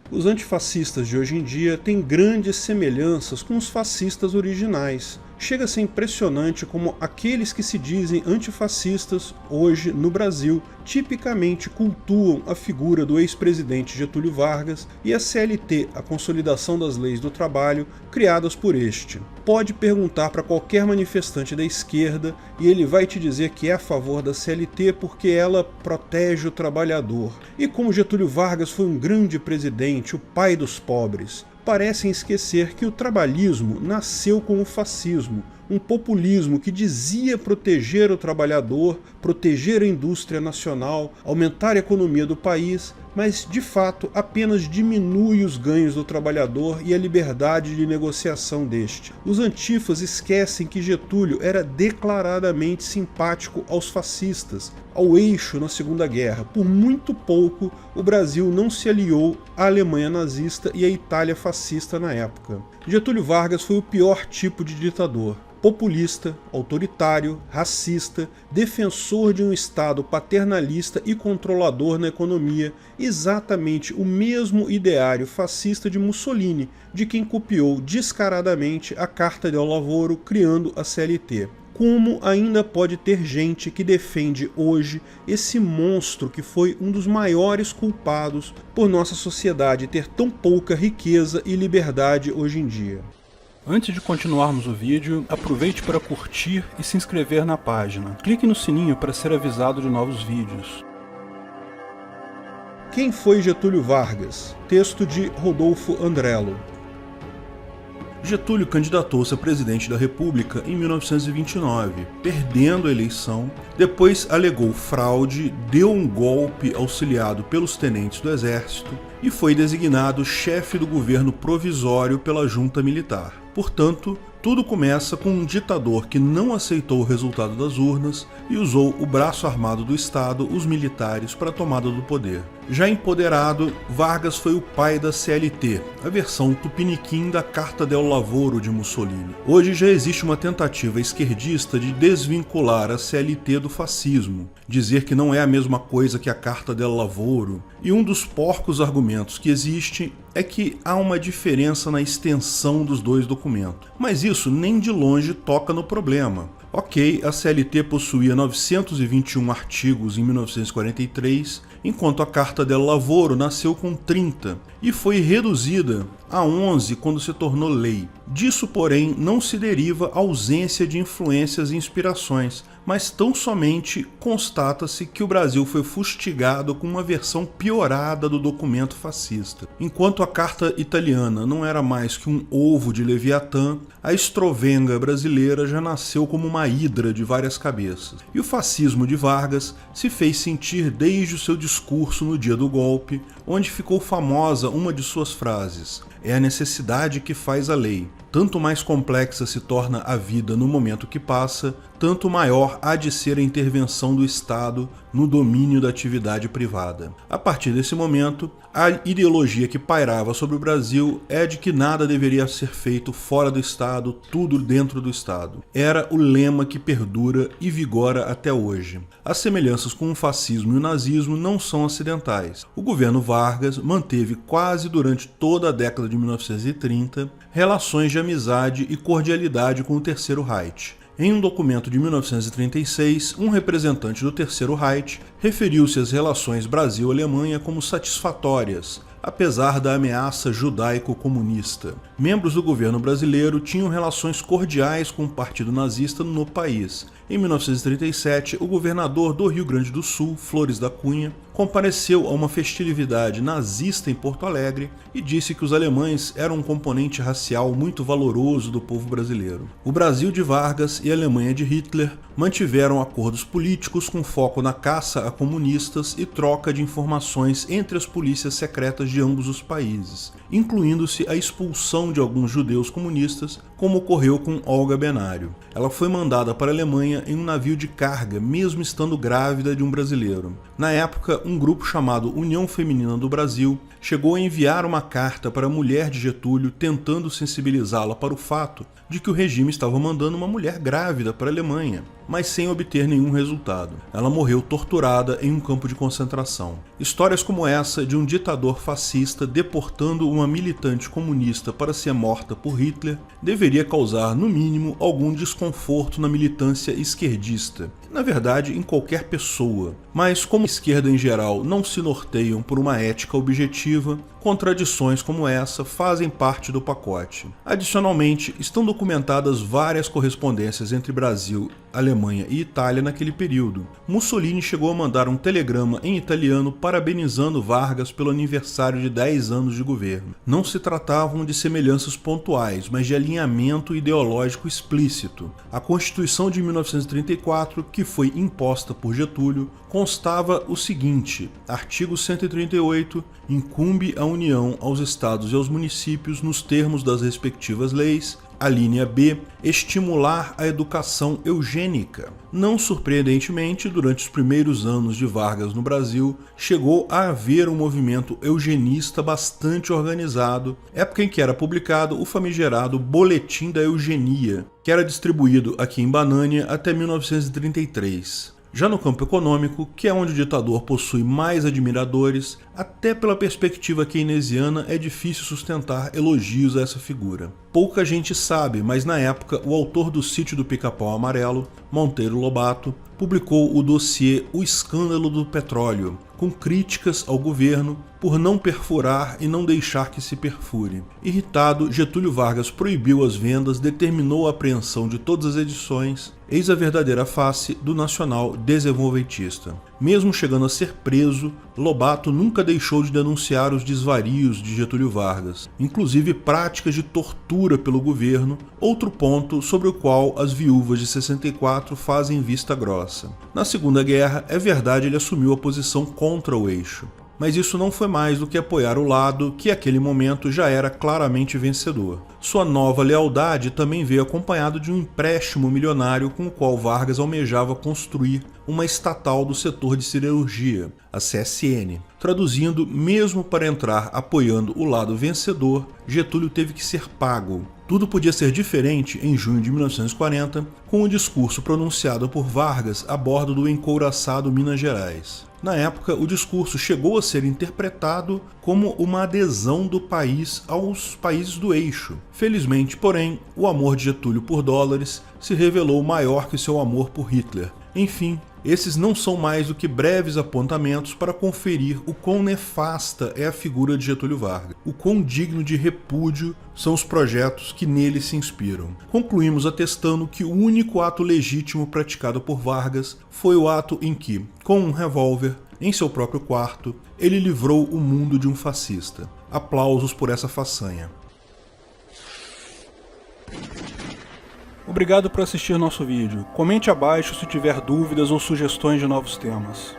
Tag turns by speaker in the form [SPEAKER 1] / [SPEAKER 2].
[SPEAKER 1] Os antifascistas de hoje em dia têm grandes semelhanças com os fascistas originais. Chega a ser impressionante como aqueles que se dizem antifascistas hoje no Brasil tipicamente cultuam a figura do ex-presidente Getúlio Vargas e a CLT, a Consolidação das Leis do Trabalho, criadas por este. Pode perguntar para qualquer manifestante da esquerda e ele vai te dizer que é a favor da CLT porque ela protege o trabalhador. E como Getúlio Vargas foi um grande presidente, o pai dos pobres, parecem esquecer que o trabalhismo nasceu com o fascismo, um populismo que dizia proteger o trabalhador, proteger a indústria nacional, aumentar a economia do país, mas de fato apenas diminui os ganhos do trabalhador e a liberdade de negociação deste. Os antifas esquecem que Getúlio era declaradamente simpático aos fascistas, ao eixo na Segunda Guerra. Por muito pouco, o Brasil não se aliou à Alemanha nazista e à Itália fascista na época. Getúlio Vargas foi o pior tipo de ditador. Populista, autoritário, racista, defensor de um Estado paternalista e controlador na economia, exatamente o mesmo ideário fascista de Mussolini, de quem copiou descaradamente a Carta del Lavoro, criando a CLT. Como ainda pode ter gente que defende hoje esse monstro que foi um dos maiores culpados por nossa sociedade ter tão pouca riqueza e liberdade hoje em dia?
[SPEAKER 2] Antes de continuarmos o vídeo, aproveite para curtir e se inscrever na página. Clique no sininho para ser avisado de novos vídeos.
[SPEAKER 1] Quem foi Getúlio Vargas? Texto de Rodolfo Andrello.
[SPEAKER 3] Getúlio candidatou-se a presidente da República em 1929, perdendo a eleição, depois alegou fraude, deu um golpe auxiliado pelos tenentes do Exército e foi designado chefe do governo provisório pela junta militar. Portanto, tudo começa com um ditador que não aceitou o resultado das urnas e usou o braço armado do Estado, os militares, para a tomada do poder. Já empoderado, Vargas foi o pai da CLT, a versão tupiniquim da Carta del Lavoro de Mussolini. Hoje já existe uma tentativa esquerdista de desvincular a CLT do fascismo, dizer que não é a mesma coisa que a Carta del Lavoro, e um dos porcos argumentos que existe é que há uma diferença na extensão dos dois documentos. Mas isso nem de longe toca no problema. Ok, a CLT possuía 921 artigos em 1943, enquanto a Carta del Lavoro nasceu com 30 e foi reduzida a 11 quando se tornou lei. Disso, porém, não se deriva a ausência de influências e inspirações, mas tão somente constata-se que o Brasil foi fustigado com uma versão piorada do documento fascista. Enquanto a Carta italiana não era mais que um ovo de Leviatã, a Estrovenga brasileira já nasceu como uma hidra de várias cabeças. E o fascismo de Vargas se fez sentir desde o seu discurso no dia do golpe, onde ficou famosa uma de suas frases: "É a necessidade que faz a lei. Tanto mais complexa se torna a vida no momento que passa, tanto maior há de ser a intervenção do Estado no domínio da atividade privada." A partir desse momento, a ideologia que pairava sobre o Brasil é de que nada deveria ser feito fora do Estado, tudo dentro do Estado. Era o lema que perdura e vigora até hoje. As semelhanças com o fascismo e o nazismo não são acidentais. O governo Vargas manteve quase durante toda a década de 1930 relações de amizade e cordialidade com o Terceiro Reich. Em um documento de 1936, um representante do Terceiro Reich referiu-se às relações Brasil-Alemanha como satisfatórias, apesar da ameaça judaico-comunista. Membros do governo brasileiro tinham relações cordiais com o Partido Nazista no país. Em 1937, o governador do Rio Grande do Sul, Flores da Cunha, compareceu a uma festividade nazista em Porto Alegre e disse que os alemães eram um componente racial muito valoroso do povo brasileiro. O Brasil de Vargas e a Alemanha de Hitler mantiveram acordos políticos com foco na caça a comunistas e troca de informações entre as polícias secretas de ambos os países, incluindo-se a expulsão de alguns judeus comunistas, como ocorreu com Olga Benário. Ela foi mandada para a Alemanha em um navio de carga, mesmo estando grávida de um brasileiro. Na época, um grupo chamado União Feminina do Brasil chegou a enviar uma carta para a mulher de Getúlio tentando sensibilizá-la para o fato de que o regime estava mandando uma mulher grávida para a Alemanha, mas sem obter nenhum resultado. Ela morreu torturada em um campo de concentração. Histórias como essa de um ditador fascista deportando uma militante comunista para ser morta por Hitler deveria causar, no mínimo, algum desconforto na militância esquerdista, na verdade, em qualquer pessoa. Mas como a esquerda em geral não se norteiam por uma ética objetiva, contradições como essa fazem parte do pacote. Adicionalmente, estão documentadas várias correspondências entre Brasil, Alemanha e Itália naquele período. Mussolini chegou a mandar um telegrama em italiano parabenizando Vargas pelo aniversário de 10 anos de governo. Não se tratavam de semelhanças pontuais, mas de alinhamento ideológico explícito. A Constituição de 1934, que foi imposta por Getúlio, constava o seguinte: artigo 138, incumbe à União, aos estados e aos municípios, nos termos das respectivas leis, a linha B, estimular a educação eugênica. Não surpreendentemente, durante os primeiros anos de Vargas no Brasil, chegou a haver um movimento eugenista bastante organizado, época em que era publicado o famigerado Boletim da Eugenia, que era distribuído aqui em Banânia até 1933. Já no campo econômico, que é onde o ditador possui mais admiradores, até pela perspectiva keynesiana é difícil sustentar elogios a essa figura. Pouca gente sabe, mas na época o autor do Sítio do Pica-Pau Amarelo, Monteiro Lobato, publicou o dossiê O Escândalo do Petróleo, com críticas ao governo por não perfurar e não deixar que se perfure. Irritado, Getúlio Vargas proibiu as vendas, determinou a apreensão de todas as edições, eis a verdadeira face do nacional desenvolventista. Mesmo chegando a ser preso, Lobato nunca deixou de denunciar os desvarios de Getúlio Vargas, inclusive práticas de tortura pelo governo, outro ponto sobre o qual as viúvas de 64 fazem vista grossa. Na Segunda Guerra, é verdade, ele assumiu a posição contra o eixo, mas isso não foi mais do que apoiar o lado que, naquele momento, já era claramente vencedor. Sua nova lealdade também veio acompanhado de um empréstimo milionário com o qual Vargas almejava construir uma estatal do setor de siderurgia, a CSN. Traduzindo, mesmo para entrar apoiando o lado vencedor, Getúlio teve que ser pago. Tudo podia ser diferente em junho de 1940, com o discurso pronunciado por Vargas a bordo do encouraçado Minas Gerais. Na época, o discurso chegou a ser interpretado como uma adesão do país aos países do eixo. Felizmente, porém, o amor de Getúlio por dólares se revelou maior que seu amor por Hitler. Enfim, esses não são mais do que breves apontamentos para conferir o quão nefasta é a figura de Getúlio Vargas, o quão digno de repúdio são os projetos que nele se inspiram. Concluímos atestando que o único ato legítimo praticado por Vargas foi o ato em que, com um revólver, em seu próprio quarto, ele livrou o mundo de um fascista. Aplausos por essa façanha.
[SPEAKER 2] Obrigado por assistir nosso vídeo. Comente abaixo se tiver dúvidas ou sugestões de novos temas.